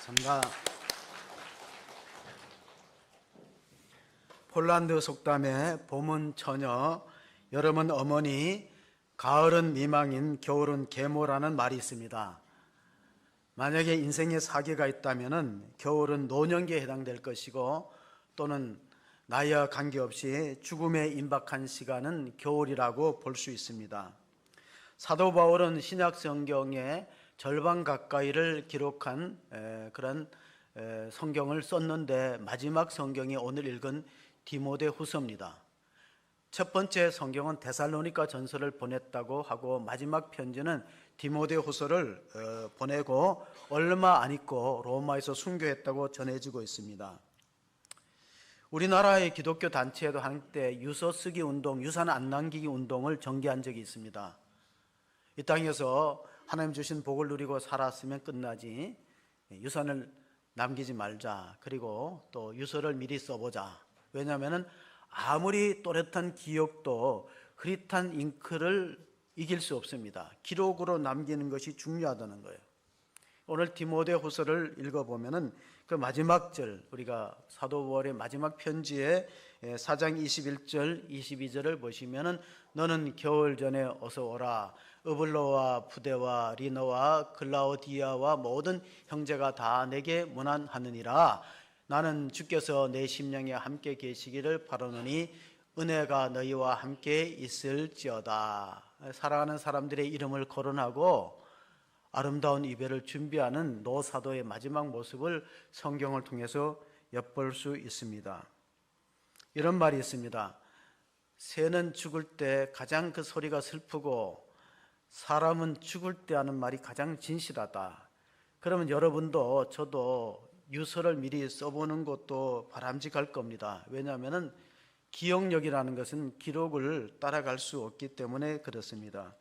감사합니다. 폴란드 속담에 봄은 처녀, 여름은 어머니, 가을은 미망인, 겨울은 계모라는 말이 있습니다. 만약에 인생에 사계가 있다면 겨울은 노년기에 해당될 것이고, 또는 나이와 관계없이 죽음에 임박한 시간은 겨울이라고 볼 수 있습니다. 사도 바울은 신약 성경의 절반 가까이를 기록한 그런 성경을 썼는데, 마지막 성경이 오늘 읽은 디모데후서입니다. 첫 번째 성경은 데살로니가 전서를 보냈다고 하고, 마지막 편지는 디모데후서를 보내고 얼마 안 있고 로마에서 순교했다고 전해지고 있습니다. 우리나라의 기독교 단체에도 한때 유서 쓰기 운동, 유산 안 남기기 운동을 전개한 적이 있습니다. 이 땅에서 하나님 주신 복을 누리고 살았으면 끝나지, 유산을 남기지 말자. 그리고 또 유서를 미리 써보자. 왜냐하면 아무리 또렷한 기억도 흐릿한 잉크를 이길 수 없습니다. 기록으로 남기는 것이 중요하다는 거예요. 오늘 디모데후서를 읽어보면은 그 마지막 절, 우리가 사도 바울의 마지막 편지에 4장 21절 22절을 보시면은 너는 겨울 전에 어서 오라. 으블로와 부데와 리너와 글라우디아와 모든 형제가 다 내게 문안하느니라. 나는 주께서 내 심령에 함께 계시기를 바라노니 은혜가 너희와 함께 있을지어다. 사랑하는 사람들의 이름을 거론하고 아름다운 이별을 준비하는 노사도의 마지막 모습을 성경을 통해서 엿볼 수 있습니다. 이런 말이 있습니다. 새는 죽을 때 가장 그 소리가 슬프고 사람은 죽을 때 하는 말이 가장 진실하다. 그러면 여러분도 저도 유서를 미리 써보는 것도 바람직할 겁니다. 왜냐하면 기억력이라는 것은 기록을 따라갈 수 없기 때문에 그렇습니다.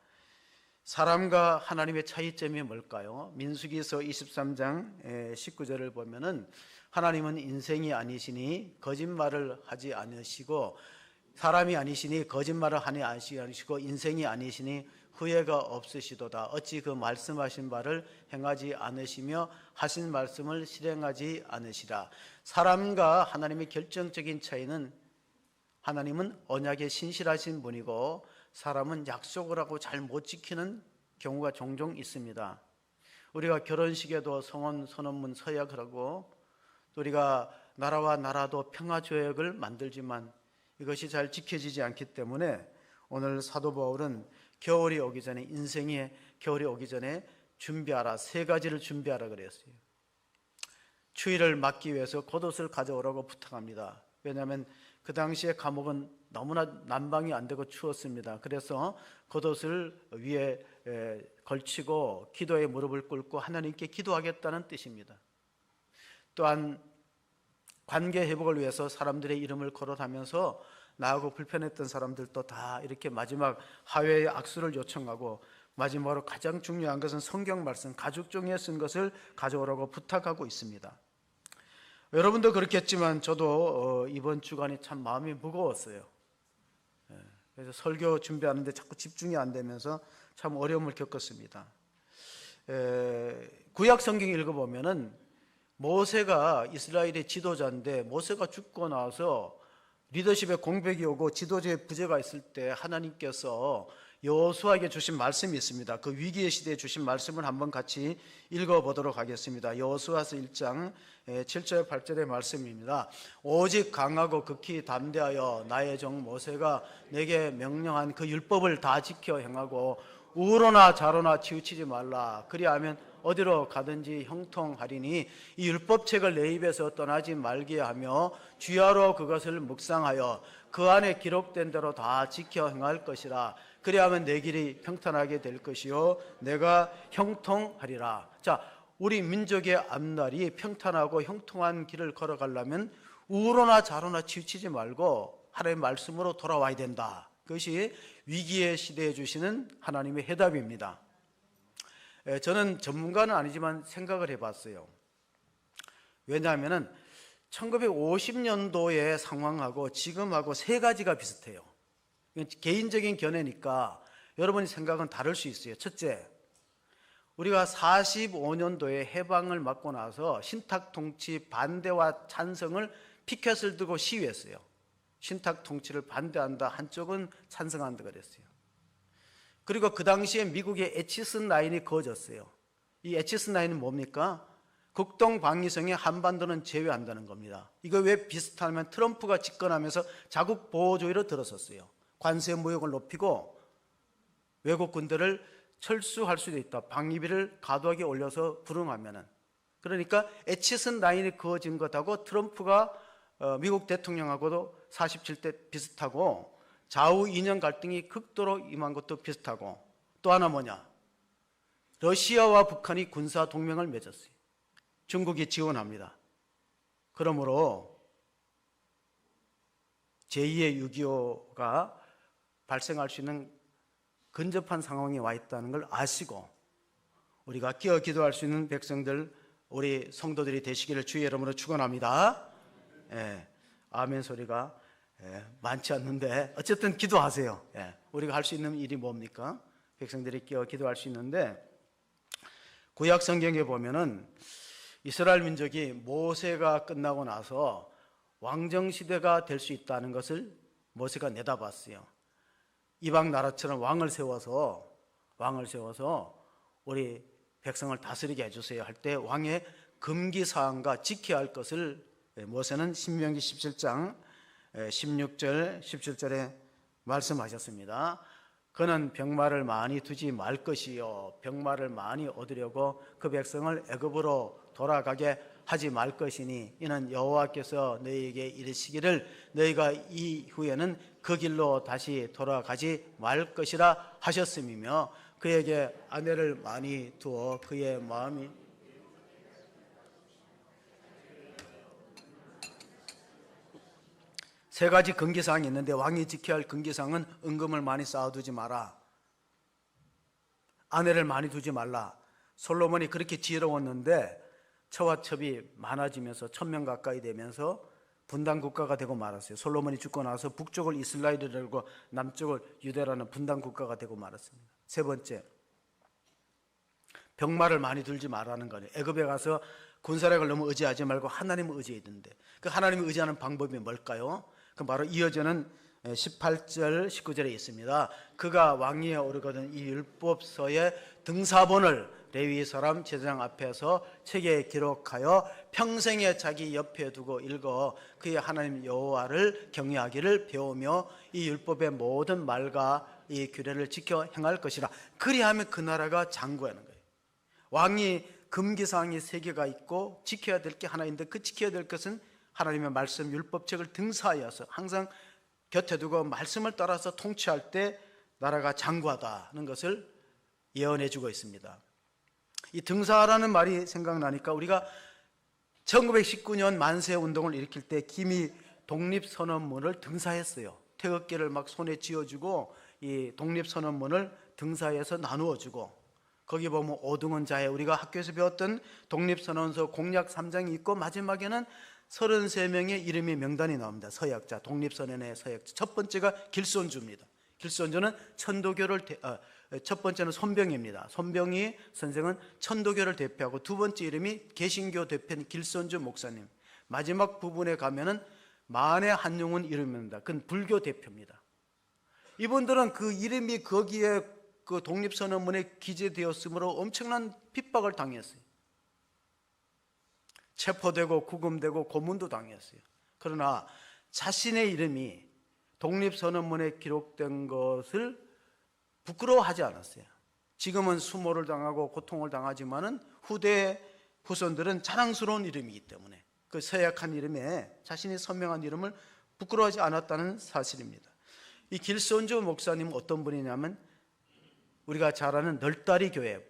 사람과 하나님의 차이점이 뭘까요? 민수기서 23장 19절을 보면은 하나님은 인생이 아니시니 거짓말을 하지 않으시고, 사람이 아니시니 거짓말을 하지 않으시고, 인생이 아니시니 후회가 없으시도다. 어찌 그 말씀하신 바를 행하지 않으시며 하신 말씀을 실행하지 않으시라. 사람과 하나님의 결정적인 차이는, 하나님은 언약에 신실하신 분이고 사람은 약속을 하고 잘 못 지키는 경우가 종종 있습니다. 우리가 결혼식에도 성혼 선언문 서약을 하고, 또 우리가 나라와 나라도 평화조약을 만들지만 이것이 잘 지켜지지 않기 때문에 오늘 사도 바울은 겨울이 오기 전에, 인생의 겨울이 오기 전에 준비하라, 세 가지를 준비하라 그랬어요. 추위를 막기 위해서 겉옷을 가져오라고 부탁합니다. 왜냐하면 그 당시에 감옥은 너무나 난방이 안 되고 추웠습니다. 그래서 겉옷을 위에 걸치고 기도에 무릎을 꿇고 하나님께 기도하겠다는 뜻입니다. 또한 관계 회복을 위해서 사람들의 이름을 거론하면서 나하고 불편했던 사람들도 다 이렇게 마지막 하회의 악수를 요청하고, 마지막으로 가장 중요한 것은 성경 말씀, 가죽종이에 쓴 것을 가져오라고 부탁하고 있습니다. 여러분도 그렇겠지만 저도 이번 주간이 참 마음이 무거웠어요. 그래서 설교 준비하는데 자꾸 집중이 안 되면서 참 어려움을 겪었습니다. 구약 성경 읽어보면은 모세가 이스라엘의 지도자인데, 모세가 죽고 나서 리더십에 공백이 오고 지도자의 부재가 있을 때 하나님께서 여호수아에게 주신 말씀이 있습니다. 그 위기의 시대에 주신 말씀을 한번 같이 읽어보도록 하겠습니다. 여호수아서 1장 7절 8절의 말씀입니다. 오직 강하고 극히 담대하여 나의 종 모세가 내게 명령한 그 율법을 다 지켜 행하고 우로나 좌로나 치우치지 말라. 그리하면 어디로 가든지 형통하리니 이 율법책을 내 입에서 떠나지 말게 하며 주야로 그것을 묵상하여 그 안에 기록된 대로 다 지켜 행할 것이라. 그리하면 내 길이 평탄하게 될 것이요 내가 형통하리라. 자, 우리 민족의 앞날이 평탄하고 형통한 길을 걸어가려면 우로나 좌로나 치우치지 말고 하나님의 말씀으로 돌아와야 된다. 그것이 위기의 시대에 주시는 하나님의 해답입니다. 저는 전문가는 아니지만 생각을 해봤어요. 왜냐하면 1950년도의 상황하고 지금하고 세 가지가 비슷해요. 개인적인 견해니까 여러분의 생각은 다를 수 있어요. 첫째, 우리가 45년도에 해방을 맞고 나서 신탁 통치 반대와 찬성을 피켓을 들고 시위했어요. 신탁 통치를 반대한다, 한쪽은 찬성한다 그랬어요. 그리고 그 당시에 미국의 에치슨 라인이 그어졌어요. 이 에치슨 라인은 뭡니까? 국동 방위성에 한반도는 제외한다는 겁니다. 이거 왜 비슷하면 트럼프가 집권하면서 자국 보호조의로 들어섰어요. 관세 무역을 높이고 외국 군대를 철수할 수도 있다. 방위비를 과도하게 올려서 불응하면은. 그러니까 에치슨 라인이 그어진 것하고 트럼프가 미국 대통령하고도 47대 비슷하고 좌우 이념 갈등이 극도로 임한 것도 비슷하고, 또 하나 뭐냐? 러시아와 북한이 군사 동맹을 맺었어요. 중국이 지원합니다. 그러므로 제2의 6.25가 발생할 수 있는 근접한 상황에 와 있다는 걸 아시고 우리가 끼어 기도할 수 있는 백성들, 우리 성도들이 되시기를 주의 이름으로 축원합니다. 아멘 소리가 많지 않는데 어쨌든 기도하세요. 우리가 할 수 있는 일이 뭡니까? 백성들이 끼어 기도할 수 있는데, 구약 성경에 보면은 이스라엘 민족이 모세가 끝나고 나서 왕정 시대가 될 수 있다는 것을 모세가 내다봤어요. 이방 나라처럼 왕을 세워서 우리 백성을 다스리게 해주세요 할 때 왕의 금기사항과 지켜야 할 것을 모세는 신명기 17장 16절 17절에 말씀하셨습니다. 그는 병마를 많이 두지 말 것이요 병마를 많이 얻으려고 그 백성을 애굽으로 돌아가게 하지 말 것이니 이는 여호와께서 너희에게 이르시기를 너희가 이후에는 그 길로 다시 돌아가지 말 것이라 하셨음이며, 그에게 아내를 많이 두어 그의 마음이 세 가지 금기사항이 있는데, 왕이 지켜야 할 금기사항은 은금을 많이 쌓아두지 마라, 아내를 많이 두지 말라. 솔로몬이 그렇게 지혜로웠는데 처와 첩이 많아지면서 1000명 가까이 되면서 분단 국가가 되고 말았어요. 솔로몬이 죽고 나서 북쪽을 이스라엘이라고 남쪽을 유대라는 분단 국가가 되고 말았습니다. 세 번째, 병마를 많이 들지 말라는 거예요. 애굽에 가서 군사력을 너무 의지하지 말고 하나님을 의지해야 되는데, 그 하나님을 의지하는 방법이 뭘까요? 그 바로 이어지는 18절 19절에 있습니다. 그가 왕위에 오르거든 이 율법서의 등사본을 레위 사람 제사장 앞에서 책에 기록하여 평생에 자기 옆에 두고 읽어 그의 하나님 여호와를 경외하기를 배우며 이 율법의 모든 말과 이 규례를 지켜 행할 것이라. 그리하면 그 나라가 장구하는 거예요. 왕이 금기사항이 3개가 있고 지켜야 될 게 하나인데, 그 지켜야 될 것은 하나님의 말씀 율법책을 등사하여서 항상 곁에 두고 말씀을 따라서 통치할 때 나라가 장구하다는 것을 예언해 주고 있습니다. 이 등사라는 말이 생각나니까 우리가 1919년 만세 운동을 일으킬 때 김이 독립선언문을 등사했어요. 태극기를 막 손에 쥐어주고 이 독립선언문을 등사해서 나누어주고, 거기 보면 오등원 자해, 우리가 학교에서 배웠던 독립선언서 공약 3장이 있고 마지막에는 33명의 이름이 명단이 나옵니다. 서약자, 독립선언의 서약자. 첫 번째가 길손주입니다. 길손주는 첫 번째는 손병입니다. 손병희 선생은 천도교를 대표하고, 두 번째 이름이 개신교 대표인 길손주 목사님. 마지막 부분에 가면은 만해 한용운 이름입니다. 그건 불교 대표입니다. 이분들은 그 이름이 거기에 그 독립선언문에 기재되었으므로 엄청난 핍박을 당했어요. 체포되고 구금되고 고문도 당했어요. 그러나 자신의 이름이 독립선언문에 기록된 것을 부끄러워하지 않았어요. 지금은 수모를 당하고 고통을 당하지만은 후대 후손들은 자랑스러운 이름이기 때문에 그 서약한 이름에 자신이 선명한 이름을 부끄러워하지 않았다는 사실입니다. 이 길손주 목사님은 어떤 분이냐면, 우리가 잘 아는 널다리 교회,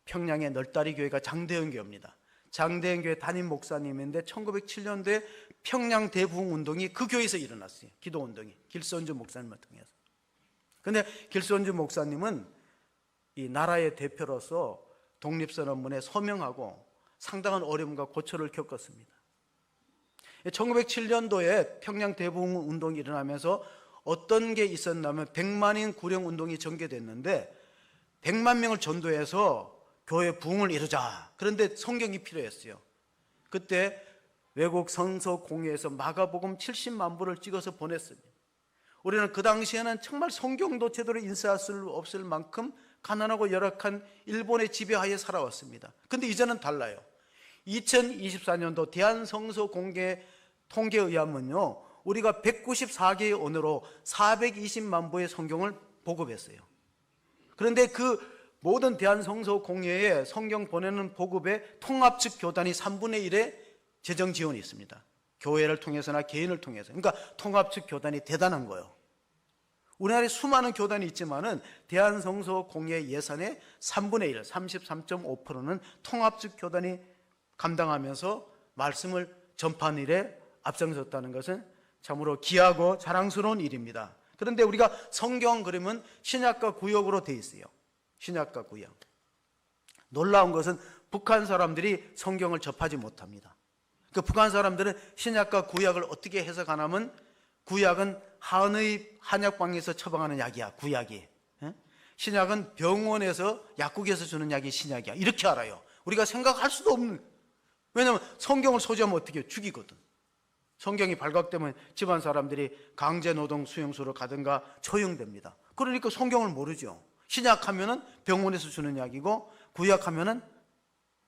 평양의 널다리 교회가 장대현 교회입니다. 장대현 교회 담임 목사님인데 1907년도에 평양 대부흥 운동이 그 교회에서 일어났어요. 기도 운동이 길손주 목사님을 통해서. 그런데 길손주 목사님은 이 나라의 대표로서 독립선언문에 서명하고 상당한 어려움과 고초를 겪었습니다. 1907년도에 평양 대부흥 운동이 일어나면서 어떤 게 있었냐면 100만인 구령 운동이 전개됐는데 100만 명을 전도해서 교회 부흥을 이루자. 그런데 성경이 필요했어요. 그때 외국 성서 공회에서 마가복음 70만 부를 찍어서 보냈습니다. 우리는 그 당시에는 정말 성경도 제대로 인쇄할 수 없을 만큼 가난하고 열악한 일본의 지배하에 살아왔습니다. 그런데 이제는 달라요. 2024년도 대한성서공회 통계에 의하면요, 우리가 194개의 언어로 420만 부의 성경을 보급했어요. 그런데 그 모든 대한성서공회에 성경 보내는 보급에 통합 측 교단이 3분의 1의 재정 지원이 있습니다. 교회를 통해서나 개인을 통해서. 그러니까 통합 측 교단이 대단한 거예요. 우리나라에 수많은 교단이 있지만은 대한성서공회 예산의 3분의 1, 33.5%는 통합 측 교단이 감당하면서 말씀을 전파하는 일에 앞장섰다는 것은 참으로 귀하고 자랑스러운 일입니다. 그런데 우리가 성경 그러면 신약과 구약으로 되어 있어요. 신약과 구약. 놀라운 것은 북한 사람들이 성경을 접하지 못합니다. 그 북한 사람들은 신약과 구약을 어떻게 해석하냐면 구약은 한약방에서 처방하는 약이야. 구약이. 신약은 병원에서 약국에서 주는 약이 신약이야. 이렇게 알아요. 우리가 생각할 수도 없는. 왜냐하면 성경을 소지하면 어떻게 해요? 죽이거든. 성경이 발각되면 집안 사람들이 강제노동 수용소로 가든가 처형됩니다. 그러니까 성경을 모르죠. 신약하면은 병원에서 주는 약이고 구약하면은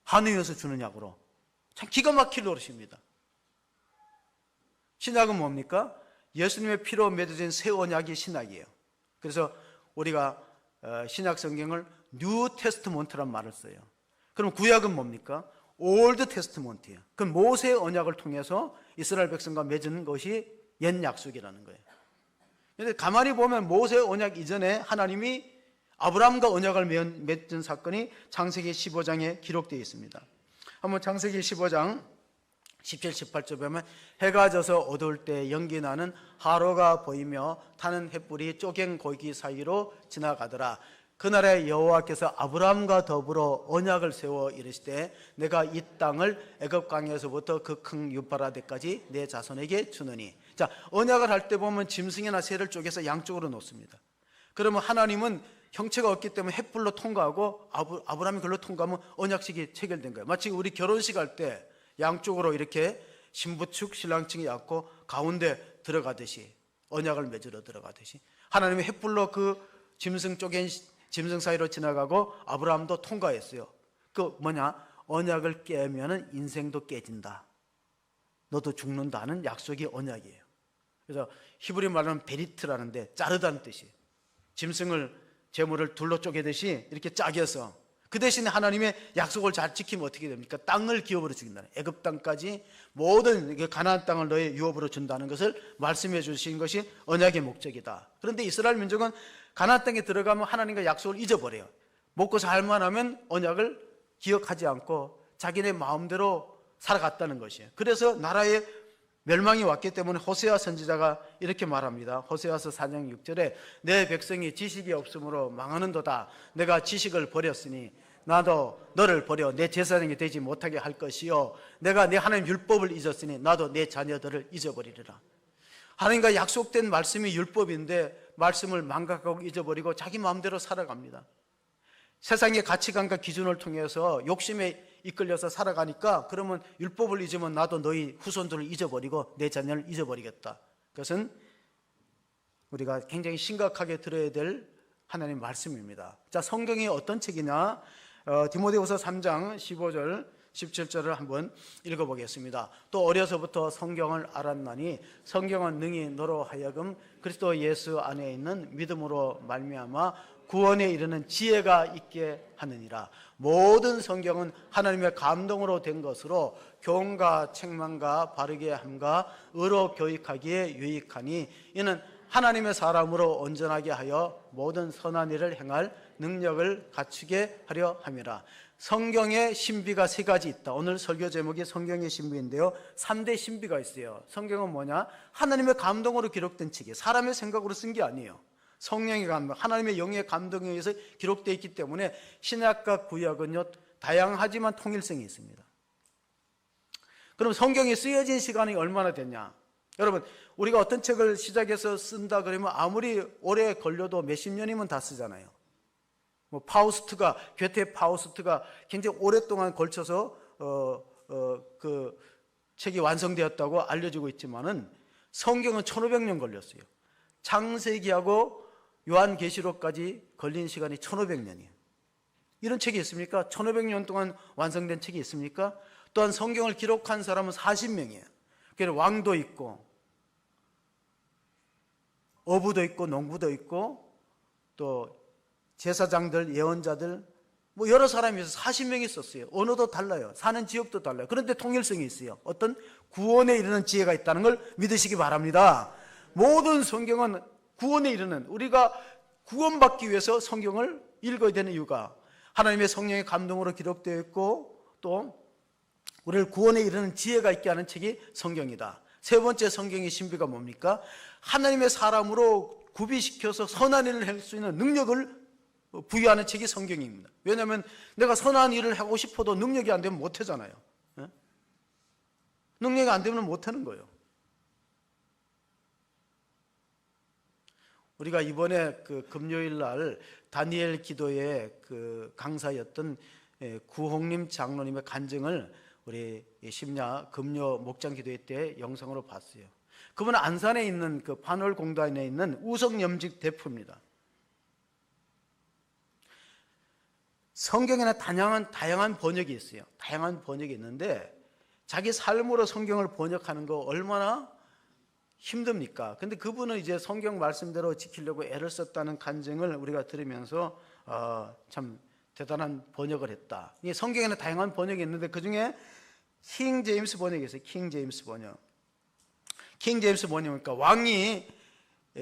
한의원에서 주는 약으로. 참 기가 막힐 노릇입니다. 신약은 뭡니까? 예수님의 피로 맺어진 새 언약이 신약이에요. 그래서 우리가 신약 성경을 뉴 테스트먼트란 말을 써요. 그럼 구약은 뭡니까? 올드 테스트먼트예요. 그 모세 언약을 통해서 이스라엘 백성과 맺은 것이 옛 약속이라는 거예요. 그런데 가만히 보면 모세 언약 이전에 하나님이 아브라함과 언약을 맺은 사건이 창세기 15장에 기록되어 있습니다. 한번 창세기 15장 17, 18절 보면 해가 져서 어두울 때 연기 나는 하로가 보이며 타는 횃불이 쪼갠 고기 사이로 지나가더라. 그날에 여호와께서 아브라함과 더불어 언약을 세워 이르시되 내가 이 땅을 애굽 강에서부터 그 큰 유파라데까지 내 자손에게 주느니. 자, 언약을 할 때 보면 짐승이나 새를 쪼개서 양쪽으로 놓습니다. 그러면 하나님은 형체가 없기 때문에 횃불로 통과하고 아브라함이 그걸로 통과하면 언약식이 체결된 거예요. 마치 우리 결혼식 할 때 양쪽으로 이렇게 신부 측 신랑 측이 앉고 가운데 들어가듯이 언약을 맺으러 들어가듯이 하나님의 횃불로 그 짐승 쪼갠 짐승 사이로 지나가고 아브라함도 통과했어요. 그 뭐냐? 언약을 깨면은 인생도 깨진다. 너도 죽는다는 약속이 언약이에요. 그래서 히브리 말로는 베리트라는데 자르다는 뜻이에요. 짐승을 제물을 둘로 쪼개듯이 이렇게 짜겨서 그 대신에 하나님의 약속을 잘 지키면 어떻게 됩니까? 땅을 기업으로 주긴다는, 애굽 땅까지 모든 가나안 땅을 너의 유업으로 준다는 것을 말씀해 주신 것이 언약의 목적이다. 그런데 이스라엘 민족은 가나안 땅에 들어가면 하나님과 약속을 잊어버려요. 먹고 살만 하면 언약을 기억하지 않고 자기네 마음대로 살아갔다는 것이에요. 그래서 나라의 멸망이 왔기 때문에 호세아 선지자가 이렇게 말합니다. 호세아서 4장 6절에 내 백성이 지식이 없으므로 망하는도다. 내가 지식을 버렸으니 나도 너를 버려 내 제사장이 되지 못하게 할 것이요 내가 내 하나님 율법을 잊었으니 나도 내 자녀들을 잊어버리리라. 하나님과 약속된 말씀이 율법인데 말씀을 망각하고 잊어버리고 자기 마음대로 살아갑니다. 세상의 가치관과 기준을 통해서 욕심에 이끌려서 살아가니까 그러면 율법을 잊으면 나도 너희 후손들을 잊어버리고 내 자녀를 잊어버리겠다. 그것은 우리가 굉장히 심각하게 들어야 될 하나님의 말씀입니다. 자, 성경이 어떤 책이냐? 디모데후서 3장 15절 17절을 한번 읽어보겠습니다. 또 어려서부터 성경을 알았나니 성경은 능히 너로 하여금 그리스도 예수 안에 있는 믿음으로 말미암아 구원에 이르는 지혜가 있게 하느니라. 모든 성경은 하나님의 감동으로 된 것으로 교훈과 책망과 바르게 함과 의로 교육하기에 유익하니 이는 하나님의 사람으로 온전하게 하여 모든 선한 일을 행할 능력을 갖추게 하려 함이라. 성경의 신비가 세 가지 있다. 오늘 설교 제목이 성경의 신비인데요, 3대 신비가 있어요. 성경은 뭐냐? 하나님의 감동으로 기록된 책이에요. 사람의 생각으로 쓴 게 아니에요. 성령의 감동, 하나님의 영의 감동에 의해서 기록되어 있기 때문에 신약과 구약은요 다양하지만 통일성이 있습니다. 그럼 성경이 쓰여진 시간이 얼마나 됐냐? 여러분, 우리가 어떤 책을 시작해서 쓴다 그러면 아무리 오래 걸려도 몇십 년이면 다 쓰잖아요. 뭐 괴테 파우스트가 굉장히 오랫동안 걸쳐서 그 책이 완성되었다고 알려지고 있지만은 성경은 1500년 걸렸어요. 창세기하고 요한계시록까지 걸린 시간이 1500년이에요. 이런 책이 있습니까? 1500년 동안 완성된 책이 있습니까? 또한 성경을 기록한 사람은 40명이에요. 그러니까 왕도 있고 어부도 있고 농부도 있고 또 제사장들, 예언자들 뭐 여러 사람이 있어서 40명이 있었어요. 언어도 달라요. 사는 지역도 달라요. 그런데 통일성이 있어요. 어떤 구원에 이르는 지혜가 있다는 걸 믿으시기 바랍니다. 모든 성경은 구원에 이르는, 우리가 구원받기 위해서 성경을 읽어야 되는 이유가 하나님의 성령의 감동으로 기록되어 있고 또 우리를 구원에 이르는 지혜가 있게 하는 책이 성경이다. 세 번째 성경의 신비가 뭡니까? 하나님의 사람으로 구비시켜서 선한 일을 할 수 있는 능력을 부여하는 책이 성경입니다. 왜냐하면 내가 선한 일을 하고 싶어도 능력이 안 되면 못 하잖아요. 능력이 안 되면 못 하는 거예요. 우리가 이번에 그 금요일 날 다니엘 기도의 그 강사였던 구홍림 장로님의 간증을 우리 심야 금요 목장 기도회 때 영상으로 봤어요. 그분은 안산에 있는 그 반월공단에 있는 우성염직 대표입니다. 성경에는 다양한 번역이 있어요. 다양한 번역이 있는데 자기 삶으로 성경을 번역하는 거 얼마나 힘듭니까? 근데 그분은 이제 성경 말씀대로 지키려고 애를 썼다는 간증을 우리가 들으면서 참 대단한 번역을 했다. 이 성경에는 다양한 번역이 있는데 그 중에 킹 제임스 번역이 있어요. 킹 제임스 번역. 킹 제임스 번역이니까 왕이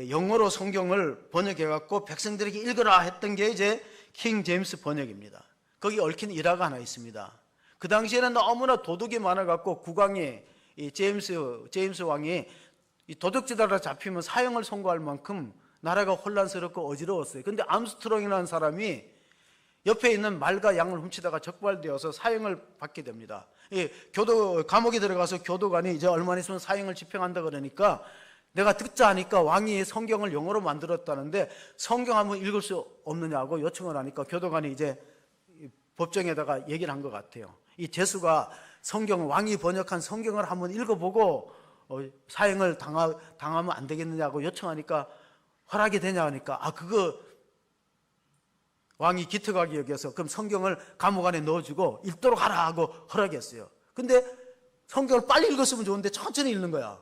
영어로 성경을 번역해갖고 백성들에게 읽으라 했던 게 이제 킹 제임스 번역입니다. 거기 얽힌 일화가 하나 있습니다. 그 당시에는 너무나 도둑이 많아갖고 국왕이 이 제임스 왕이 이 도둑질하다 잡히면 사형을 선고할 만큼 나라가 혼란스럽고 어지러웠어요. 근데 암스트롱이라는 사람이 옆에 있는 말과 양을 훔치다가 적발되어서 사형을 받게 됩니다. 감옥에 들어가서 교도관이 이제 얼마 있으면 사형을 집행한다 그러니까 내가 듣자 하니까 왕이 성경을 영어로 만들었다는데 성경 한번 읽을 수 없느냐고 요청을 하니까 교도관이 이제 법정에다가 얘기를 한 것 같아요. 이 제수가 왕이 번역한 성경을 한번 읽어보고 사형을 당하면 안 되겠느냐고 요청하니까 허락이 되냐 하니까 그거 왕이 기특하게 여겨서 그럼 성경을 감옥 안에 넣어주고 읽도록 하라 하고 허락했어요. 근데 성경을 빨리 읽었으면 좋은데 천천히 읽는 거야.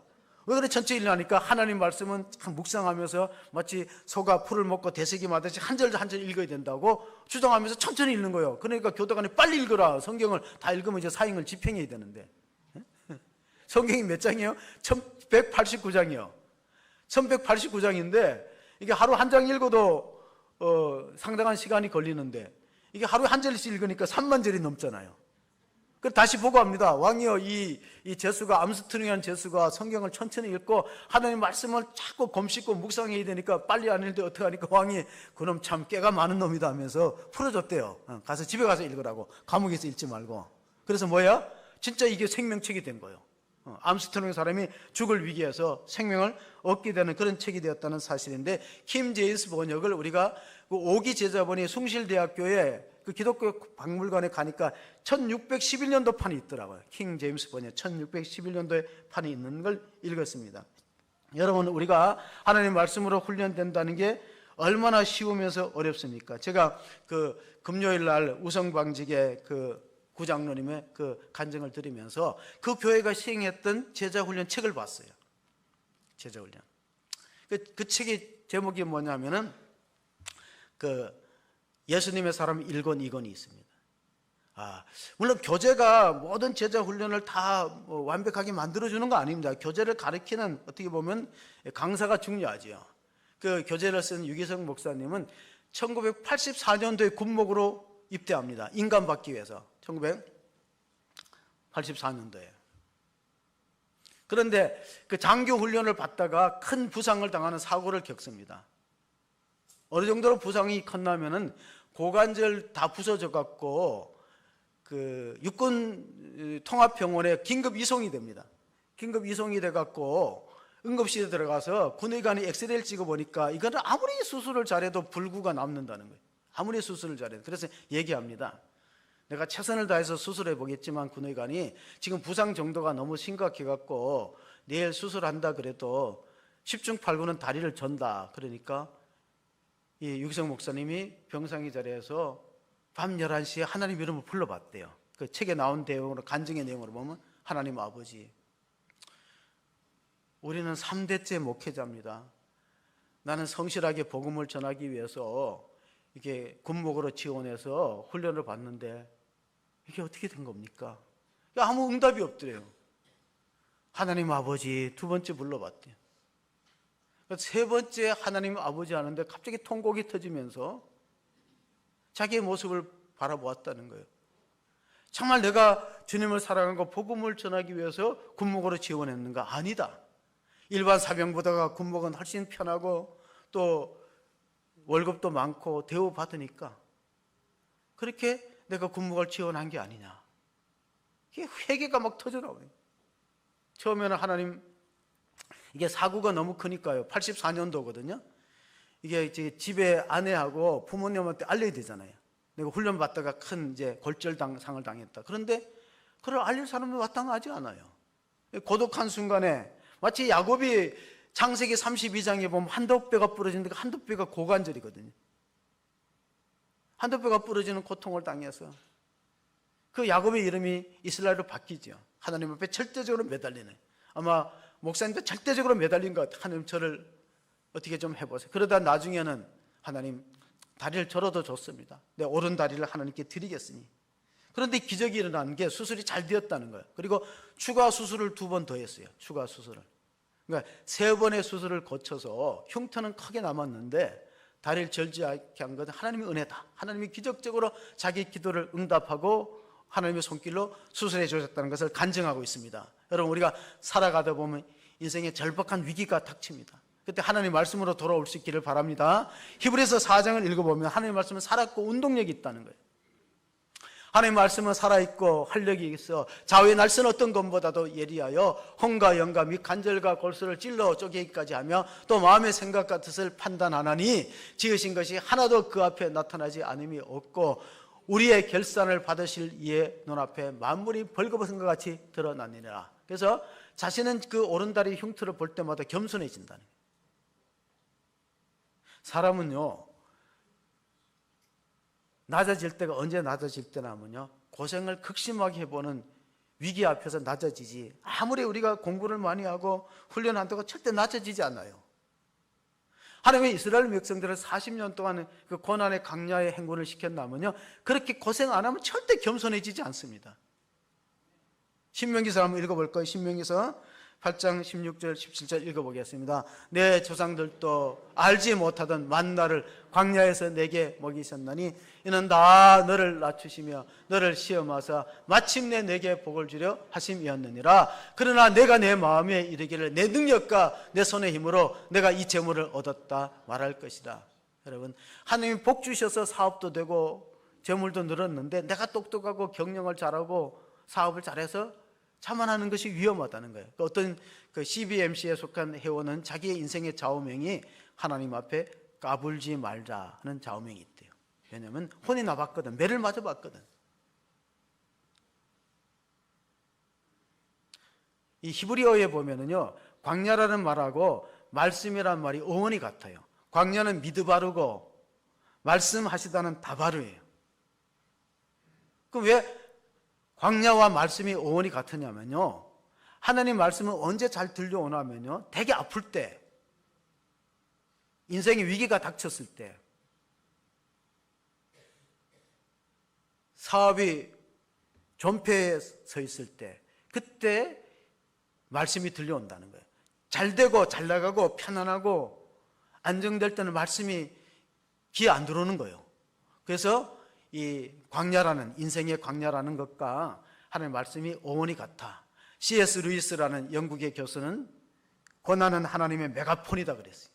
왜 그래 천천히 읽으니까 하나님 말씀은 참 묵상하면서 마치 소가 풀을 먹고 되새김하듯이 한 절 한 절 읽어야 된다고 주장하면서 천천히 읽는 거예요. 그러니까 교도관이 빨리 읽어라. 성경을 다 읽으면 이제 사형을 집행해야 되는데. 성경이 몇 장이에요? 1189장이요. 1189장인데 이게 하루 한 장 읽어도 상당한 시간이 걸리는데 이게 하루에 한 절씩 읽으니까 3만 절이 넘잖아요. 그래서 다시 보고합니다. 왕이여, 이 제수가 암스트롱이라는 제수가 성경을 천천히 읽고 하나님 말씀을 자꾸 검씻고 묵상해야 되니까 빨리 안 읽는데 어떻게 하니까 왕이 그놈 참 깨가 많은 놈이다 하면서 풀어줬대요. 가서 집에 가서 읽으라고. 감옥에서 읽지 말고. 그래서 뭐야? 진짜 이게 생명책이 된 거예요. 암스트롱 사람이 죽을 위기에서 생명을 얻게 되는 그런 책이 되었다는 사실인데 킴 제임스 번역을 우리가 그 오기 제자본이 숭실대학교에 그 기독교 박물관에 가니까 1611년도 판이 있더라고요. 킹 제임스 번역 1611년도에 판이 있는 걸 읽었습니다. 여러분, 우리가 하나님 말씀으로 훈련된다는 게 얼마나 쉬우면서 어렵습니까? 제가 그 금요일 날 우성방직의 그 구장로님의 그 간증을 들으면서 그 교회가 시행했던 제자훈련 책을 봤어요. 제자훈련. 그 책의 제목이 뭐냐면은 그 예수님의 사람 1권, 2권이 있습니다. 물론 교재가 모든 제자훈련을 다 완벽하게 만들어주는 거 아닙니다. 교재를 가르치는 어떻게 보면 강사가 중요하지요. 그 교재를 쓴 유기성 목사님은 1984년도에 군목으로 입대합니다. 인간받기 위해서. 1984년도에. 그런데 그 장교 훈련을 받다가 큰 부상을 당하는 사고를 겪습니다. 어느 정도로 부상이 컸냐면은 고관절 다 부서져 갖고 그 육군 통합병원에 긴급 이송이 됩니다. 긴급 이송이 돼 갖고 응급실에 들어가서 군의관이 엑스레이를 찍어 보니까 이거는 아무리 수술을 잘해도 불구가 남는다는 거예요. 아무리 수술을 잘해도. 그래서 얘기합니다. 내가 최선을 다해서 수술해 보겠지만 군의관이 지금 부상 정도가 너무 심각해 갖고 내일 수술한다 그래도 10중 8구는 다리를 전다. 그러니까 이 유기성 목사님이 병상의 자리에서 밤 11시에 하나님 이름을 불러봤대요. 그 책에 나온 내용으로, 간증의 내용으로 보면 하나님 아버지. 우리는 3대째 목회자입니다. 나는 성실하게 복음을 전하기 위해서 이게 군목으로 지원해서 훈련을 받는데 이게 어떻게 된 겁니까? 아무 응답이 없더래요. 하나님 아버지 두 번째 불러봤대요. 세 번째 하나님 아버지 하는데 갑자기 통곡이 터지면서 자기의 모습을 바라보았다는 거예요. 정말 내가 주님을 사랑하고 복음을 전하기 위해서 군목으로 지원했는가? 아니다. 일반 사병보다가 군목은 훨씬 편하고 또 월급도 많고 대우받으니까 그렇게 내가 군목을 지원한 게 아니냐. 이게 회개가 막 터져나와요. 처음에는 하나님, 이게 사고가 너무 크니까요. 84년도거든요. 이게 이제 집에 아내하고 부모님한테 알려야 되잖아요. 내가 훈련 받다가 큰 이제 골절상을 당했다. 그런데 그걸 알릴 사람도 마땅하지 않아요. 고독한 순간에 마치 야곱이 창세기 32장에 보면 한두 뼈가 부러지는데 한두 뼈가 고관절이거든요. 한두 뼈가 부러지는 고통을 당해서 그 야곱의 이름이 이스라엘로 바뀌죠. 하나님 앞에 절대적으로 매달리는. 아마 목사님도 절대적으로 매달린 것 같아요. 하나님 저를 어떻게 좀 해보세요. 그러다 나중에는 하나님 다리를 저러도 줬습니다. 내 오른 다리를 하나님께 드리겠으니. 그런데 기적이 일어난 게 수술이 잘 되었다는 거예요. 그리고 추가 수술을 2번 더 했어요. 추가 수술을. 그러니까 3번의 수술을 거쳐서 흉터는 크게 남았는데 다리를 절지 않게 한 것은 하나님의 은혜다. 하나님이 기적적으로 자기 기도를 응답하고 하나님의 손길로 수술해 주셨다는 것을 간증하고 있습니다. 여러분, 우리가 살아가다 보면 인생에 절박한 위기가 닥칩니다. 그때 하나님 말씀으로 돌아올 수 있기를 바랍니다. 히브리서 4장을 읽어보면 하나님 말씀은 살았고 운동력이 있다는 거예요. 하나님 말씀은 살아있고 활력이 있어 좌우의 날선 어떤 것보다도 예리하여 혼과 영과 및 간절과 골수를 찔러 쪼개기까지 하며 또 마음의 생각과 뜻을 판단하나니 지으신 것이 하나도 그 앞에 나타나지 않음이 없고 우리의 결산을 받으실 이의 눈앞에 만물이 벌거벗은 것 같이 드러나니라. 그래서 자신은 그 오른다리 흉터를 볼 때마다 겸손해진다는 거예요. 사람은요, 낮아질 때가 언제 낮아질 때냐면요, 고생을 극심하게 해보는 위기 앞에서 낮아지지, 아무리 우리가 공부를 많이 하고 훈련한다고 절대 낮아지지 않아요. 하나님의 이스라엘 백성들을 40년 동안 그 고난의 강야의 행군을 시켰나면요, 그렇게 고생 안 하면 절대 겸손해지지 않습니다. 신명기서 한번 읽어볼 거예요. 신명기서 8장 16절 17절 읽어보겠습니다. 내 조상들도 알지 못하던 만나를 광야에서 내게 먹이셨나니 이는 다 너를 낮추시며 너를 시험하사 마침내 내게 복을 주려 하심이었느니라. 그러나 내가 내 마음에 이르기를 내 능력과 내 손의 힘으로 내가 이 재물을 얻었다 말할 것이다. 여러분, 하나님이 복 주셔서 사업도 되고 재물도 늘었는데 내가 똑똑하고 경영을 잘하고 사업을 잘해서 자만하는 것이 위험하다는 거예요. 어떤 그 CBMC에 속한 회원은 자기의 인생의 좌우명이 하나님 앞에 까불지 말자 하는 좌우명이 있대요. 왜냐하면 혼이 나봤거든. 매를 맞아봤거든. 이 히브리어에 보면은요, 광야라는 말하고 말씀이라는 말이 어원이 같아요. 광야는 미드바르고 말씀하시다는 다바르예요. 그럼 왜 광야와 말씀이 어원이 같으냐면요, 하나님 말씀은 언제 잘 들려오냐면요, 되게 아플 때, 인생의 위기가 닥쳤을 때, 사업이 존폐에 서 있을 때, 그때 말씀이 들려온다는 거예요. 잘 되고 잘 나가고 편안하고 안정될 때는 말씀이 귀에 안 들어오는 거예요. 그래서 이 광야라는, 인생의 광야라는 것과 하나님의 말씀이 어원이 같아. C.S. 루이스라는 영국의 교수는 고난은 하나님의 메가폰이다 그랬어요.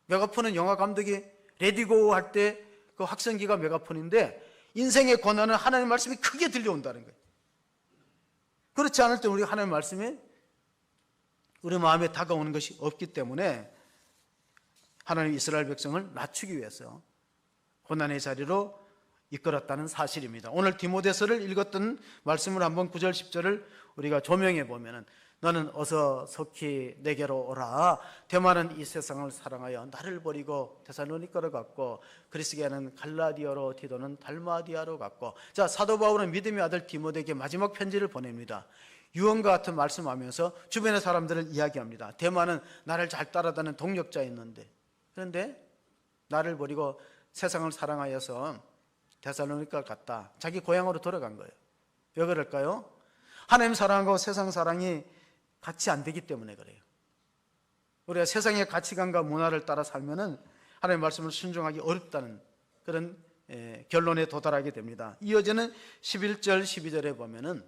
메가폰은 영화 감독이 레디고 할 때 그 확성기가 메가폰인데, 인생의 고난은 하나님의 말씀이 크게 들려온다는 거예요. 그렇지 않을 때 우리가 하나님의 말씀이 우리 마음에 다가오는 것이 없기 때문에 하나님 이스라엘 백성을 낮추기 위해서 고난의 자리로 이끌었다는 사실입니다. 오늘 디모데서를 읽었던 말씀을 한번 9절 10절을 우리가 조명해 보면은 너는 어서 속히 내게로 오라. 데마는 이 세상을 사랑하여 나를 버리고 데살로니가로 갔고 그리스게는 갈라디아로, 디도는 달마디아로 갔고. 자, 사도 바울은 믿음의 아들 디모데에게 마지막 편지를 보냅니다. 유언과 같은 말씀하면서 주변의 사람들을 이야기합니다. 데마는 나를 잘 따라다니는 동력자였는데, 그런데 나를 버리고 세상을 사랑하여서 데살로니가 갔다. 자기 고향으로 돌아간 거예요. 왜 그럴까요? 하나님 사랑하고 세상 사랑이 같이 안 되기 때문에 그래요. 우리가 세상의 가치관과 문화를 따라 살면은 하나님의 말씀을 순종하기 어렵다는 그런 결론에 도달하게 됩니다. 이어지는 11절 12절에 보면은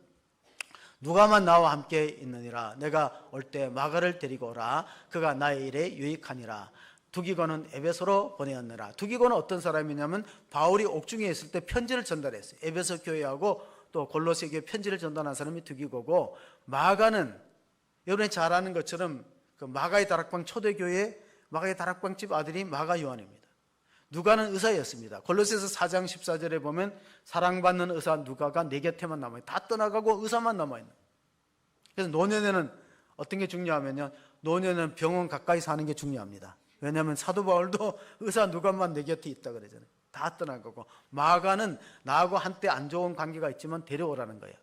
누가만 나와 함께 있느니라. 내가 올 때 마가를 데리고 오라. 그가 나의 일에 유익하니라. 두기고는 에베소로 보내었느라. 두기고는 어떤 사람이냐면 바울이 옥중에 있을 때 편지를 전달했어요. 에베소 교회하고 또 골로새 교회 편지를 전달한 사람이 두기고고, 마가는 여러분이 잘 아는 것처럼 그 마가의 다락방 초대교회 마가의 다락방집 아들이 마가 요한입니다. 누가는 의사였습니다. 골로새서 4장 14절에 보면 사랑받는 의사 누가가 내 곁에만 남아요. 다 떠나가고 의사만 남아있는. 그래서 노년에는 어떤 게 중요하면요, 노년은 병원 가까이 사는 게 중요합니다. 왜냐하면 사도 바울도 의사 누가만 내 곁에 있다 그러잖아요. 다 떠나가고. 마가는 나하고 한때 안 좋은 관계가 있지만 데려오라는 거예요.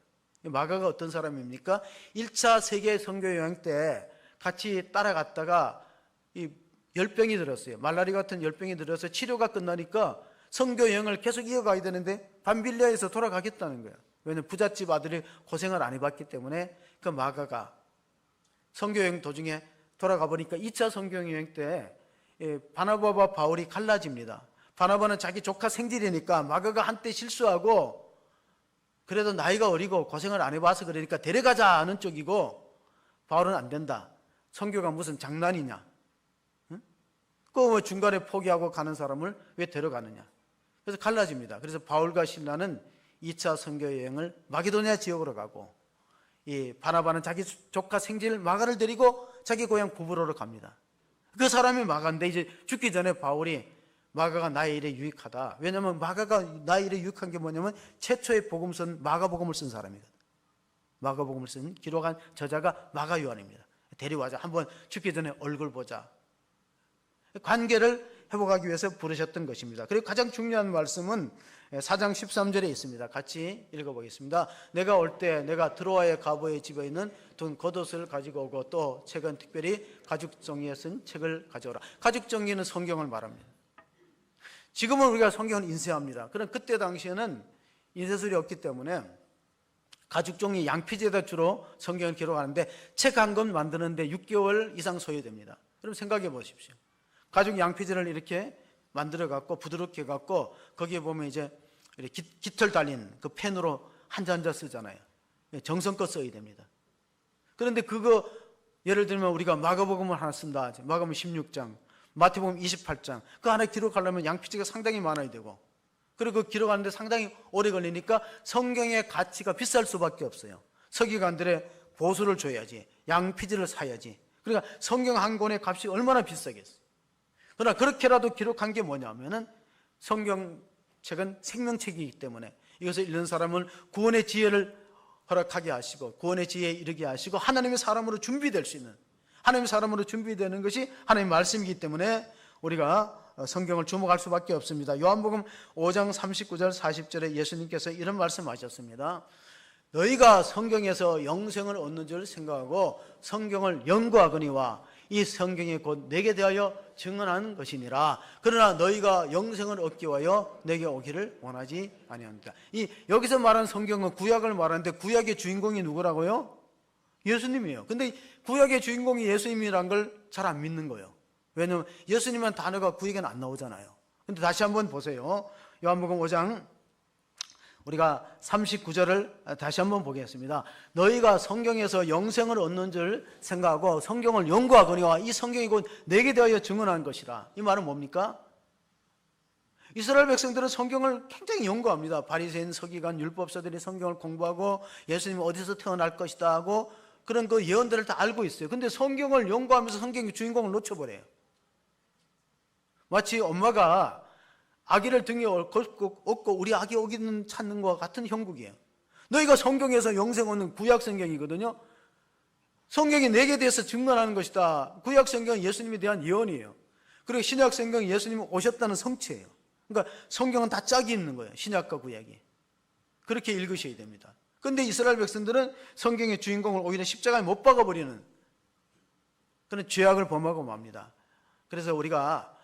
마가가 어떤 사람입니까? 1차 세계 선교 여행 때 같이 따라갔다가 이 열병이 들었어요. 말라리 같은 열병이 들어서 치료가 끝나니까 선교 여행을 계속 이어가야 되는데 밤빌리아에서 돌아가겠다는 거예요. 왜냐하면 부잣집 아들이 고생을 안 해봤기 때문에. 그 마가가 선교 여행 도중에 돌아가 보니까 2차 선교 여행 때 바나바와 바울이 갈라집니다. 바나바는 자기 조카 생질이니까 마가가 한때 실수하고 그래도 나이가 어리고 고생을 안 해봐서 그러니까 데려가자 하는 쪽이고, 바울은 안 된다. 선교가 무슨 장난이냐. 그 중간에 포기하고 가는 사람을 왜 데려가느냐. 그래서 갈라집니다. 그래서 바울과 실라는 2차 선교 여행을 마게도니아 지역으로 가고, 이 바나바는 자기 조카 생질 마가를 데리고 자기 고향 부브로로 갑니다. 그 사람이 마가인데 이제 죽기 전에 바울이 마가가 나의 일에 유익하다. 왜냐하면 마가가 나의 일에 유익한 게 뭐냐면 최초의 복음서는 마가복음을 쓴 사람이거든. 마가복음을 쓴 기록한 저자가 마가 요한입니다. 데려와자. 한번 죽기 전에 얼굴 보자. 관계를 회복하기 위해서 부르셨던 것입니다. 그리고 가장 중요한 말씀은 4장 13절에 있습니다. 같이 읽어보겠습니다. 내가 올 때 내가 드로아의 가보의 집에 있는 돈 겉옷을 가지고 오고 또 책은 특별히 가죽종이에 쓴 책을 가져오라. 가죽종이는 성경을 말합니다. 지금은 우리가 성경을 인쇄합니다. 그럼 그때 당시에는 인쇄술이 없기 때문에 가죽종이 양피지에다 주로 성경을 기록하는데 책 한 권 만드는데 6개월 이상 소요됩니다. 그럼 생각해 보십시오. 가죽 양피지를 이렇게 만들어 갖고 부드럽게 갖고 거기에 보면 이제 이렇게 깃털 달린 그 펜으로 한자 한자 쓰잖아요. 정성껏 써야 됩니다. 그런데 그거 예를 들면 우리가 마가복음을 하나 쓴다. 마가복음 16장, 마태복음 28장. 그 하나 기록하려면 양피지가 상당히 많아야 되고, 그리고 그 기록하는데 상당히 오래 걸리니까 성경의 가치가 비쌀 수밖에 없어요. 서기관들의 보수를 줘야지, 양피지를 사야지. 그러니까 성경 한 권의 값이 얼마나 비싸겠어요. 그러나 그렇게라도 기록한 게 뭐냐면은 성경책은 생명책이기 때문에 이것을 읽는 사람을 구원의 지혜를 허락하게 하시고 구원의 지혜에 이르게 하시고 하나님의 사람으로 준비될 수 있는, 하나님의 사람으로 준비되는 것이 하나님의 말씀이기 때문에 우리가 성경을 주목할 수밖에 없습니다. 요한복음 5장 39절 40절에 예수님께서 이런 말씀하셨습니다. 너희가 성경에서 영생을 얻는 줄 생각하고 성경을 연구하거니와 이 성경이 곧 내게 대하여 증언하는 것이니라. 그러나 너희가 영생을 얻기 위하여 내게 오기를 원하지 아니합니다. 이 여기서 말하는 성경은 구약을 말하는데 구약의 주인공이 누구라고요? 예수님이에요. 근데 구약의 주인공이 예수님이란 걸 잘 안 믿는 거예요. 왜냐하면 예수님은 단어가 구약에는 안 나오잖아요. 근데 다시 한번 보세요. 요한복음 5장 우리가 39절을 다시 한번 보겠습니다. 너희가 성경에서 영생을 얻는 줄 생각하고 성경을 연구하거니와 이 성경이 곧 내게 대하여 증언한 것이라. 이 말은 뭡니까? 이스라엘 백성들은 성경을 굉장히 연구합니다. 바리새인, 서기관, 율법사들이 성경을 공부하고 예수님이 어디서 태어날 것이다 하고 그런 그 예언들을 다 알고 있어요. 근데 성경을 연구하면서 성경의 주인공을 놓쳐버려요. 마치 엄마가 아기를 등에 업고 우리 아기 오기는 찾는 것과 같은 형국이에요. 너희가 성경에서 영생 얻는 구약 성경이거든요. 성경이 내게 대해서 증언하는 것이다. 구약 성경은 예수님에 대한 예언이에요. 그리고 신약 성경은 예수님이 오셨다는 성취예요. 그러니까 성경은 다 짝이 있는 거예요. 신약과 구약이. 그렇게 읽으셔야 됩니다. 그런데 이스라엘 백성들은 성경의 주인공을 오히려 십자가에 못 박아버리는 그런 죄악을 범하고 맙니다. 그래서 우리가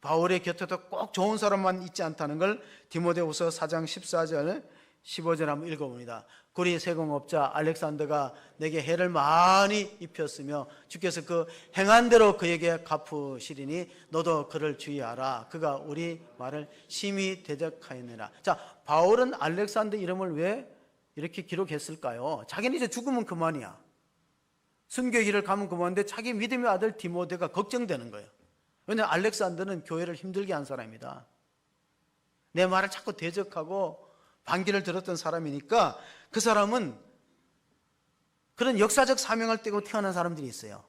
바울의 곁에도 꼭 좋은 사람만 있지 않다는 걸 디모데후서 4장 14절 15절 한번 읽어봅니다. 구리 세공업자 알렉산더가 내게 해를 많이 입혔으며 주께서 그 행한 대로 그에게 갚으시리니 너도 그를 주의하라. 그가 우리 말을 심히 대적하였느라. 자, 바울은 알렉산더 이름을 왜 이렇게 기록했을까요? 자기는 이제 죽으면 그만이야. 순교길을 가면 그만인데 자기 믿음의 아들 디모데가 걱정되는 거예요. 왜냐하면 알렉산더는 교회를 힘들게 한 사람이다. 내 말을 자꾸 대적하고 반기를 들었던 사람이니까 그 사람은 그런 역사적 사명을 띠고 태어난 사람들이 있어요.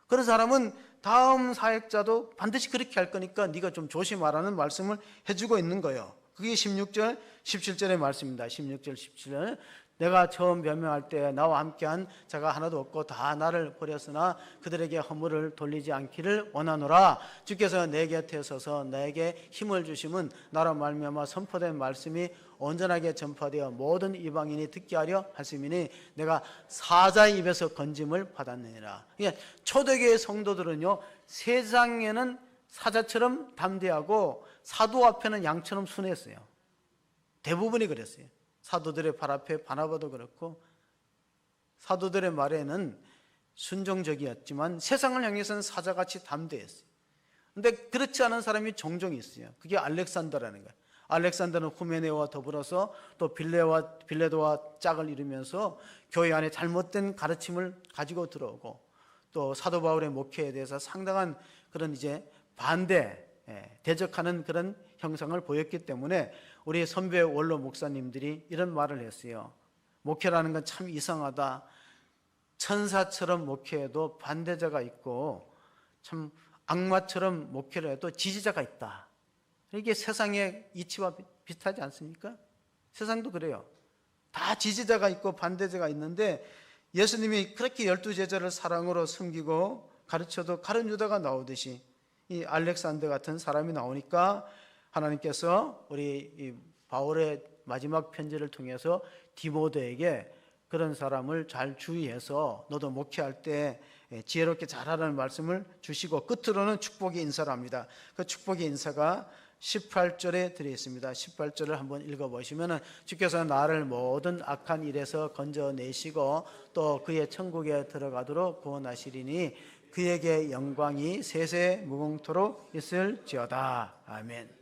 그런 사람은 다음 사역자도 반드시 그렇게 할 거니까 네가 좀 조심하라는 말씀을 해주고 있는 거예요. 그게 16절, 17절의 말씀입니다. 16절, 17절. 내가 처음 변명할 때 나와 함께한 자가 하나도 없고 다 나를 버렸으나 그들에게 허물을 돌리지 않기를 원하노라. 주께서 내 곁에 서서 내게 힘을 주심은 나로 말미암아 선포된 말씀이 온전하게 전파되어 모든 이방인이 듣게 하려 하심이니 내가 사자의 입에서 건짐을 받았느니라. 그러니까 초대교회 성도들은요, 세상에는 사자처럼 담대하고 사도 앞에는 양처럼 순했어요. 대부분이 그랬어요. 사도들의 발 앞에 바나바도 그렇고 사도들의 말에는 순종적이었지만 세상을 향해서는 사자같이 담대했어요. 그런데 그렇지 않은 사람이 종종 있어요. 그게 알렉산더라는 거예요. 알렉산더는 후메네와 더불어서 또 빌레도와 짝을 이루면서 교회 안에 잘못된 가르침을 가지고 들어오고 또 사도 바울의 목회에 대해서 상당한 그런 이제 반대, 대적하는 그런 형상을 보였기 때문에 우리 선배 원로 목사님들이 이런 말을 했어요. 목회라는 건 참 이상하다. 천사처럼 목회해도 반대자가 있고 참 악마처럼 목회를 해도 지지자가 있다. 이게 세상의 이치와 비슷하지 않습니까? 세상도 그래요. 다 지지자가 있고 반대자가 있는데 예수님이 그렇게 12제자를 사랑으로 섬기고 가르쳐도 가룟 유다가 나오듯이 이 알렉산더 같은 사람이 나오니까 하나님께서 우리 이 바울의 마지막 편지를 통해서 디모데에게 그런 사람을 잘 주의해서 너도 목회할 때 지혜롭게 잘하라는 말씀을 주시고 끝으로는 축복의 인사를 합니다. 그 축복의 인사가 18절에 들어있습니다. 18절을 한번 읽어보시면 주께서 나를 모든 악한 일에서 건져내시고 또 그의 천국에 들어가도록 구원하시리니 그에게 영광이 세세 무궁토록 있을지어다. 아멘.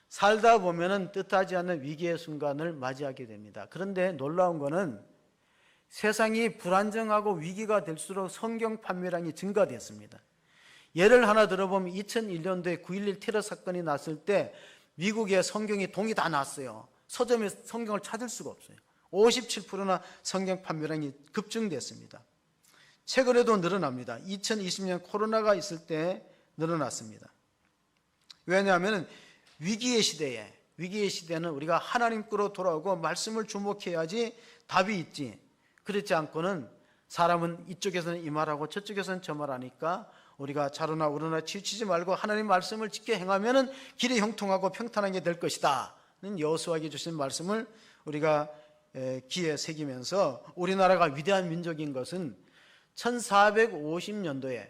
살다 보면은 뜻하지 않는 위기의 순간을 맞이하게 됩니다. 그런데 놀라운 거는 세상이 불안정하고 위기가 될수록 성경 판매량이 증가됐습니다. 예를 하나 들어보면 2001년도에 9.11 테러 사건이 났을 때 미국의 성경이 동이 다 났어요. 서점에 성경을 찾을 수가 없어요. 57%나 성경 판매량이 급증됐습니다. 최근에도 늘어납니다. 2020년 코로나가 있을 때 늘어났습니다. 왜냐하면 위기의 시대는 우리가 하나님께로 돌아오고 말씀을 주목해야지 답이 있지. 그렇지 않고는 사람은 이쪽에서는 이 말하고 저쪽에서는 저 말하니까 우리가 자로나 우러나 치우치지 말고 하나님 말씀을 지켜 행하면은 길이 형통하고 평탄하게 될 것이다 는 여호수아에게 주신 말씀을 우리가 귀에 새기면서 우리나라가 위대한 민족인 것은 1450년도에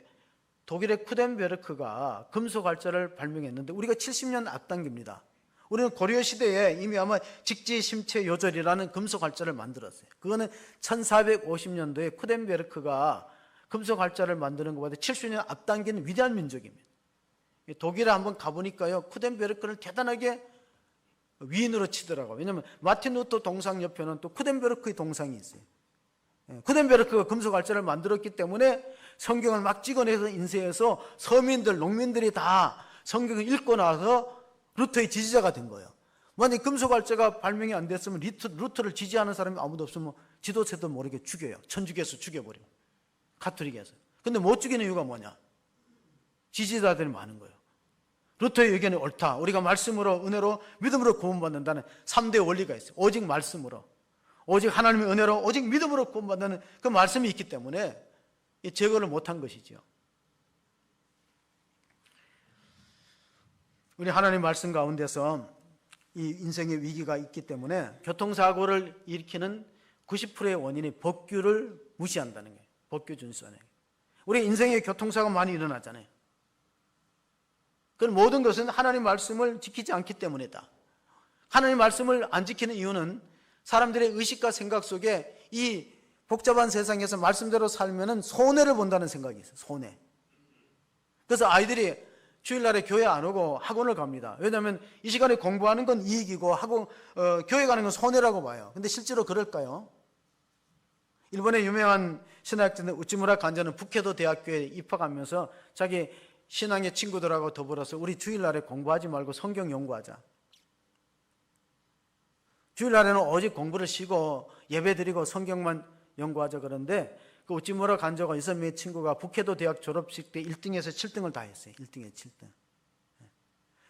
독일의 쿠덴베르크가 금속 활자를 발명했는데 우리가 70년 앞당깁니다. 우리는 고려 시대에 이미 아마 직지심체 요절이라는 금속 활자를 만들었어요. 그거는 1450년도에 쿠덴베르크가 금속 활자를 만드는 것보다 70년 앞당기는 위대한 민족입니다. 독일에 한번 가보니까요, 쿠덴베르크를 대단하게 위인으로 치더라고요. 왜냐하면 마틴 루터 동상 옆에는 또 쿠덴베르크의 동상이 있어요. 쿠덴베르크가 금속 활자를 만들었기 때문에 성경을 막 찍어내서 인쇄해서 서민들, 농민들이 다 성경을 읽고 나서 루터의 지지자가 된 거예요. 만약 금속 활자가 발명이 안 됐으면 루터를 지지하는 사람이 아무도 없으면 지도체도 모르게 죽여요. 천주교에서 죽여버려요. 가톨릭에서. 근데 못 죽이는 이유가 뭐냐? 지지자들이 많은 거예요. 루터의 의견이 옳다. 우리가 말씀으로, 은혜로, 믿음으로 구원받는다는 3대 원리가 있어요. 오직 말씀으로, 오직 하나님의 은혜로, 오직 믿음으로 구원받는 그 말씀이 있기 때문에 제거를 못한 것이죠. 우리 하나님 말씀 가운데서 이 인생의 위기가 있기 때문에 교통사고를 일으키는 90%의 원인이 법규를 무시한다는 거예요. 법규 준수하는 거예요. 우리 인생의 교통사고가 많이 일어나잖아요. 그 모든 것은 하나님 말씀을 지키지 않기 때문이다. 하나님 말씀을 안 지키는 이유는 사람들의 의식과 생각 속에 이 복잡한 세상에서 말씀대로 살면은 손해를 본다는 생각이 있어요. 손해. 그래서 아이들이 주일날에 교회 안 오고 학원을 갑니다. 왜냐하면 이 시간에 공부하는 건 이익이고 교회 가는 건 손해라고 봐요. 근데 실제로 그럴까요? 일본의 유명한 신학자인 우찌무라 간자는 북해도 대학교에 입학하면서 자기 신앙의 친구들하고 더불어서 우리 주일날에 공부하지 말고 성경 연구하자. 주일날에는 오직 공부를 쉬고 예배드리고 성경만 연구하자. 그런데 그 우찌무라 간조가 6명의 친구가 북해도 대학 졸업식 때 1등에서 7등을 다 했어요. 1등에 7등.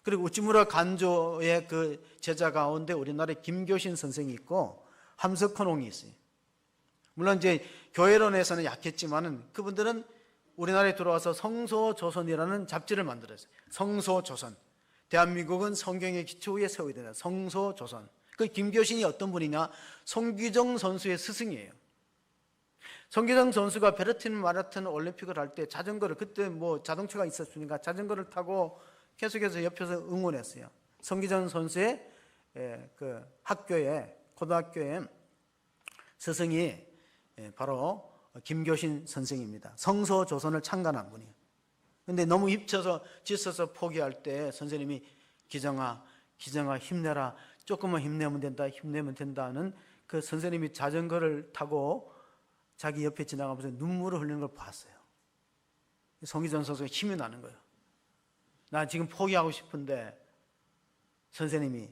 그리고 우찌무라 간조의 그 제자 가운데 우리나라에 김교신 선생이 있고 함석헌옹이 있어요. 물론 이제 교회론에서는 약했지만은 그분들은 우리나라에 들어와서 성소조선이라는 잡지를 만들었어요. 성소조선. 대한민국은 성경의 기초 위에 세워야 된다. 성소조선. 그 김교신이 어떤 분이냐? 송기정 선수의 스승이에요. 송기정 선수가 베르틴 마라톤 올림픽을 할 때 자전거를, 그때 뭐 자동차가 있었으니까 자전거를 타고 계속해서 옆에서 응원했어요. 송기정 선수의 그 학교에, 고등학교에 스승이 바로 김교신 선생입니다. 성서조선을 창간한 분이에요. 그런데 너무 지쳐서 포기할 때 선생님이 기정아 힘내라. 조금만 힘내면 된다는 그 선생님이 자전거를 타고 자기 옆에 지나가면서 눈물을 흘리는 걸 봤어요. 송기정 선수가 힘이 나는 거예요. 나 지금 포기하고 싶은데 선생님이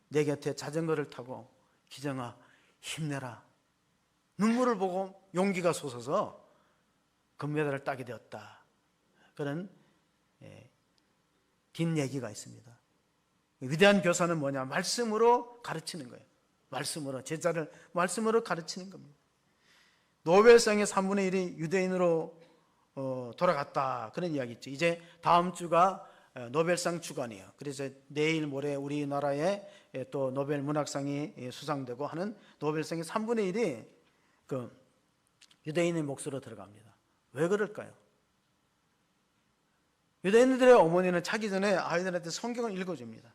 내 곁에 자전거를 타고 기정아 힘내라. 눈물을 보고 용기가 솟아서 금메달을 따게 되었다. 그런 뒷얘기가 있습니다. 위대한 교사는 뭐냐? 말씀으로 가르치는 거예요. 말씀으로, 제자를 말씀으로 가르치는 겁니다. 노벨상의 3분의 1이 유대인으로 돌아갔다. 그런 이야기 있죠. 이제 다음 주가 노벨상 주간이에요. 그래서 내일 모레 우리나라에 또 노벨 문학상이 수상되고 하는 노벨상의 3분의 1이 그 유대인의 몫으로 들어갑니다. 왜 그럴까요? 유대인들의 어머니는 자기 전에 아이들한테 성경을 읽어줍니다.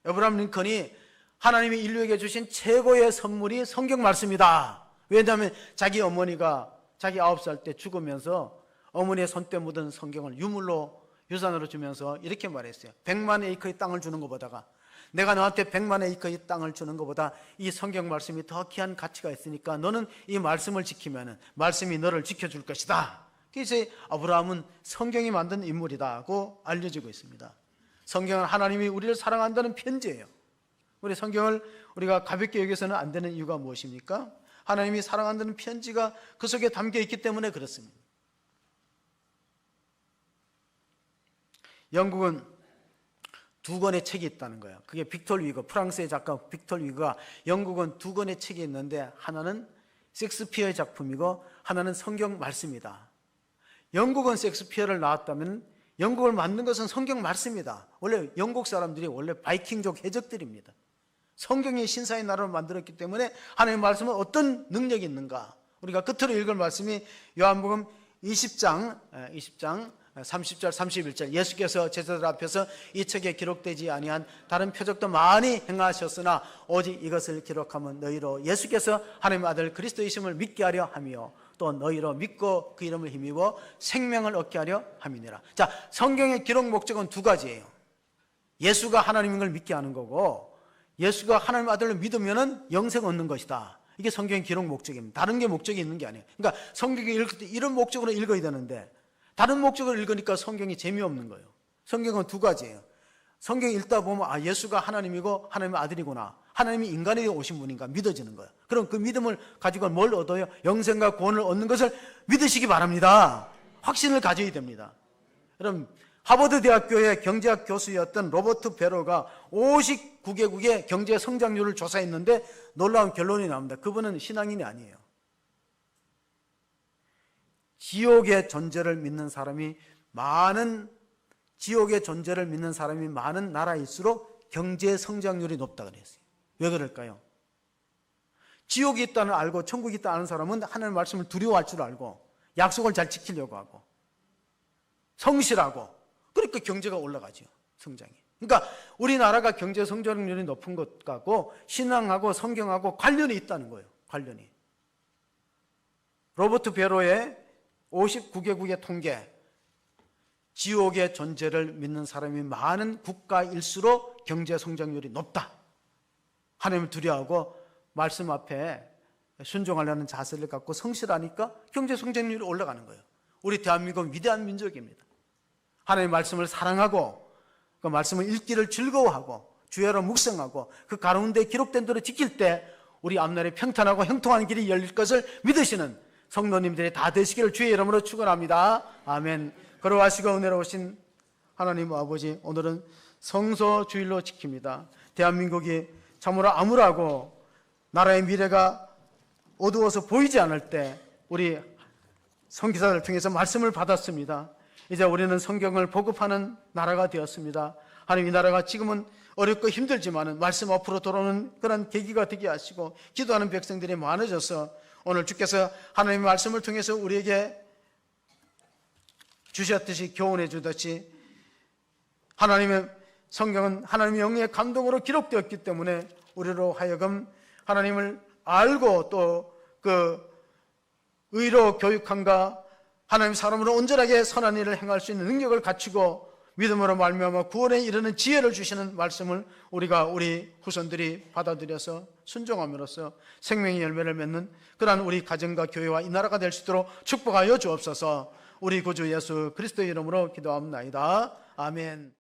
에브라함 링컨이 하나님이 인류에게 주신 최고의 선물이 성경 말씀이다. 왜냐하면 자기 어머니가 자기 9살 때 죽으면서 어머니의 손때 묻은 성경을 유산으로 주면서 이렇게 말했어요. 100만 에이커의 땅을 주는 것보다가 내가 너한테 100만 에이커의 땅을 주는 것보다 이 성경 말씀이 더 귀한 가치가 있으니까 너는 이 말씀을 지키면 말씀이 너를 지켜줄 것이다. 그래서 아브라함은 성경이 만든 인물이다고 알려지고 있습니다. 성경은 하나님이 우리를 사랑한다는 편지예요. 우리 성경을 우리가 가볍게 여기서는 안 되는 이유가 무엇입니까? 하나님이 사랑한다는 편지가 그 속에 담겨 있기 때문에 그렇습니다. 영국은 2권의 책이 있다는 거예요. 그게 빅톨 위거, 프랑스의 작가 빅톨 위거가 영국은 2권의 책이 있는데 하나는 셰익스피어의 작품이고 하나는 성경 말씀이다. 영국은 셰익스피어를 낳았다면 영국을 만든 것은 성경 말씀이다. 원래 영국 사람들이 원래 바이킹족 해적들입니다. 성경이 신사의 나라를 만들었기 때문에 하나님의 말씀은 어떤 능력이 있는가? 우리가 끝으로 읽을 말씀이 요한복음 20장 30절 31절 예수께서 제자들 앞에서 이 책에 기록되지 아니한 다른 표적도 많이 행하셨으나 오직 이것을 기록하면 너희로 예수께서 하나님의 아들 그리스도이심을 믿게 하려 함이요 또 너희로 믿고 그 이름을 힘입어 생명을 얻게 하려 함이니라. 자, 성경의 기록 목적은 2가지예요. 예수가 하나님인 걸 믿게 하는 거고 예수가 하나님의 아들을 믿으면 영생 얻는 것이다. 이게 성경의 기록 목적입니다. 다른 게 목적이 있는 게 아니에요. 그러니까 성경을 읽을 때 이런 목적으로 읽어야 되는데 다른 목적을 읽으니까 성경이 재미없는 거예요. 성경은 2가지예요. 성경 읽다 보면 예수가 하나님이고 하나님의 아들이구나. 하나님이 인간에게 오신 분인가 믿어지는 거예요. 그럼 그 믿음을 가지고 뭘 얻어요? 영생과 구원을 얻는 것을 믿으시기 바랍니다. 확신을 가져야 됩니다. 그럼 하버드 대학교의 경제학 교수였던 로버트 베로가 59개국의 경제 성장률을 조사했는데 놀라운 결론이 나옵니다. 그분은 신앙인이 아니에요. 지옥의 존재를 믿는 사람이 많은 나라일수록 경제 성장률이 높다 그랬어요. 왜 그럴까요? 지옥이 있다는 알고 천국이 있다 아는 사람은 하나님의 말씀을 두려워할 줄 알고 약속을 잘 지키려고 하고 성실하고, 그러니까 경제가 올라가죠. 성장이. 그러니까 우리나라가 경제 성장률이 높은 것하고 신앙하고 성경하고 관련이 있다는 거예요. 관련이. 로버트 베로의 59개국의 통계, 지옥의 존재를 믿는 사람이 많은 국가일수록 경제 성장률이 높다. 하나님을 두려워하고 말씀 앞에 순종하려는 자세를 갖고 성실하니까 경제 성장률이 올라가는 거예요. 우리 대한민국은 위대한 민족입니다. 하나님의 말씀을 사랑하고 그 말씀을 읽기를 즐거워하고 주야로 묵상하고 그 가운데 기록된 대로 지킬 때 우리 앞날에 평탄하고 형통한 길이 열릴 것을 믿으시는 성도님들이 다 되시기를 주의 이름으로 축원합니다. 아멘. 걸어가시고 은혜로우신 하나님 아버지, 오늘은 성소 주일로 지킵니다. 대한민국이 참으로 암울하고 나라의 미래가 어두워서 보이지 않을 때 우리 선교사를 통해서 말씀을 받았습니다. 이제 우리는 성경을 보급하는 나라가 되었습니다. 하나님, 이 나라가 지금은 어렵고 힘들지만 말씀 앞으로 돌아오는 그런 계기가 되게 하시고 기도하는 백성들이 많아져서 오늘 주께서 하나님의 말씀을 통해서 우리에게 주셨듯이 교훈해 주듯이 하나님의 성경은 하나님의 영의 감동으로 기록되었기 때문에 우리로 하여금 하나님을 알고 또 그 의로 교육함과 하나님 사람으로 온전하게 선한 일을 행할 수 있는 능력을 갖추고 믿음으로 말미암아 구원에 이르는 지혜를 주시는 말씀을 우리 후손들이 받아들여서 순종함으로써 생명의 열매를 맺는 그러한 우리 가정과 교회와 이 나라가 될 수 있도록 축복하여 주옵소서. 우리 구주 예수 그리스도의 이름으로 기도합니다. 아멘.